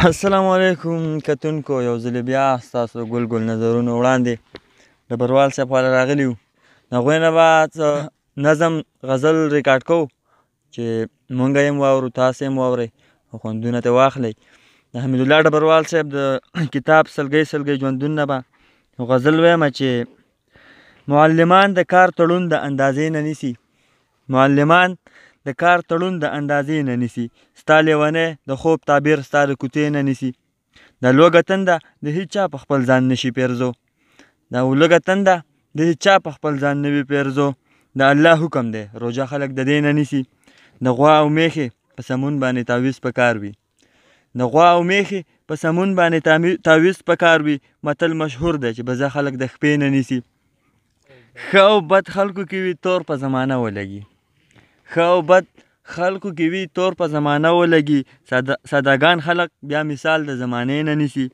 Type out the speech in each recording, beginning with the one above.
السلام علیکم کتونکو، یو ځل بیا ستاسو ګل ګل نظرونو وړاندې ډبروال صاحب خواله راغلي وو. د هغوی نه به نظم غزل ریکارډ کوو چې مونږ یې هم واورو، تاسې هم واورئ او خوندونه ترې واخلئ. د حمیدالله ډبروال صاحب د کتاب سلګۍ سلګۍ ژوندون نه به غزل ویمه چې معلمان د کار تړون د اندازې نه نیسي. معلمان د کار تړون د اندازې نه نیسي. ستا لیونی د خوب تعبیر ستا د کوڅې نه نیسي. دا لوږه تنده د هیچ چا په خپل ځان نشي پیرزو. دا لوږه تنده د هیچ چا په خپل ځان نه وي پیرزو. د الله حکم دی روژه خلک د دې نه نیسي. د غوا او میښې په سمون باندې تعویض په کار وي. د غوا او میښې په سمون باندې تعویض په کار وي. متل مشهور دی چې بزه خلک د خپې نه نیسي. ښه او بد خلکو کې وي تور په زمانه ولګي. ښه او بد خلکو کې وي تور په زمانه ولګي. سادهګان خلک بیا مثال د زمانې نه نیسي.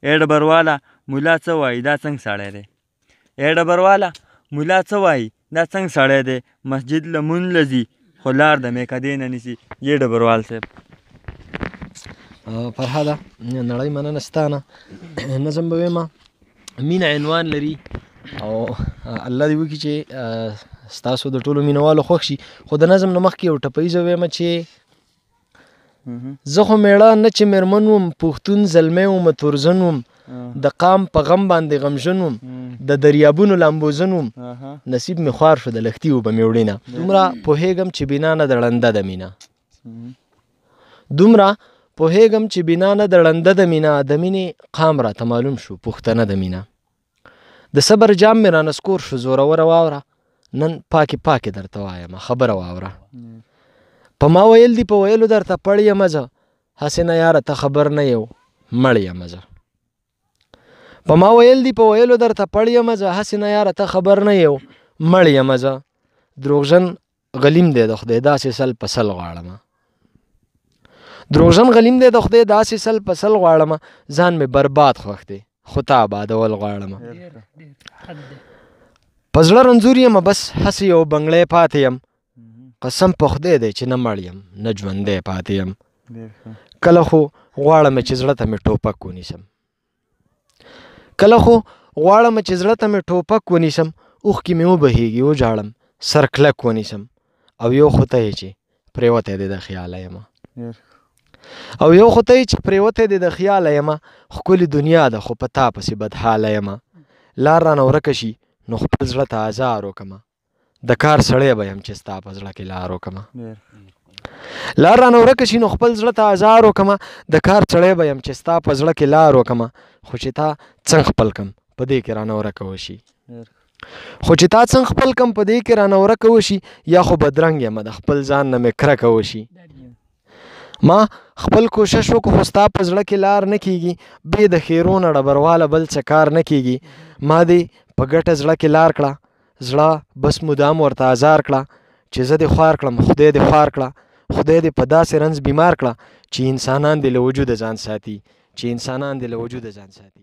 ای ډبرواله ملا څه وایي دا څنګه سړی دی. ای ډبرواله ملا څه وایي دا څنګه سړی دی. مسجد لمون لځي خو لار د میکدې نه نیسي. یې ډبروال صاحب. فرهاده نړۍ مننه ستا نه. نظم به ویمه مینه عنوان لري او الله دې وکړي چې ستاسو د ټولو مینوالو خوښ شي. خو د نظم نه مخکې یو ټپیزه ویمه چې زه خو میړه نه چې میرمن وم، پښتون زلمی وم تورزن وم، د قام په غم باندې غمژن وم، د دریابونو لامبوزن وم، نصیب مې خوار شو د لښتي اوبه مې وړینه. دومره پوهېږم چې بنا نه د ړنده د مینه. دومره پوهېږم چې بنا نه د ړنده د مینه. د مینې قام راته معلوم شو پښتنه د مینه. د صبر جام مې رانسکور شو زوروره واوره. نن پاکې پاکې درته وایم خبره واوره. په ما ویل دي په ویلو درته پړ یم زه، هسې نه یاره ته خبر نه یو مړ یم زه. په ما ویل دي په ویلو درته پړ یم زه، هسې نه یاره ته خبر نه یو مړ یم زه. دروغژن غلیم دی د خدای داسې سل په سل غواړمه. دروغژن غلیم دی د خدای داسې سل په سل غواړمه. ځان مې برباد خوښ دی خو تا آبادول غواړمه. په زړه رنځور یم بس هسې یو بنګړی پاتې یم. قسم په خدای دی چې نه مړ یم نه ژوندی پاتې یم. کله خو غواړم چې زړه ته مې ټوپک ونیسم. کله خو غواړم چې زړه ته مې ټوپک ونیسم. اوښکې مې وبهیږي وژاړم سر کلک ونیسم. او یو خو ته یې چې پرېوتی دی د خیاله یمه. او یو خو ته یې چې پرېوتی دی د خیاله یمه. ښکلې دنیا ده خو په تا پسې بدحاله یمه. لار رانه ورکه شي نو خپل زړه ته ازار وکړمه. د کار سړی به یم چې ستا په زړه کې لار وکړمه. لار رانه ورکه شي نو خپل زړه ته ازار وکړمه. د کار سړی به یم چې ستا په زړه کې لار وکړمه. خو چې تا څنګه خپل کم په دې کې رانه ورکه وشي. خو چې تا څنګه خپل کم په دې کې رانه ورکه وشي. یا خو بدرنګ یم د خپل ځان نه مې کرکه وشي. ما خپل کوشش وکړو خو ستا په زړه کې لار نه کیږي. بې د ښېرو نه ډبرواله بل څه کار نه کیږي. ما دې په ګټه زړه کې لار کړه. زړه بس مدام ورته ازار کړه چې زه دې خوار کړم خدای دې خوار کړه. خدای دې په داسې رنځ بیمار کړه چې انسانان دې له وجوده ځان ساتي. چې انسانان دې له وجوده ځان ساتي.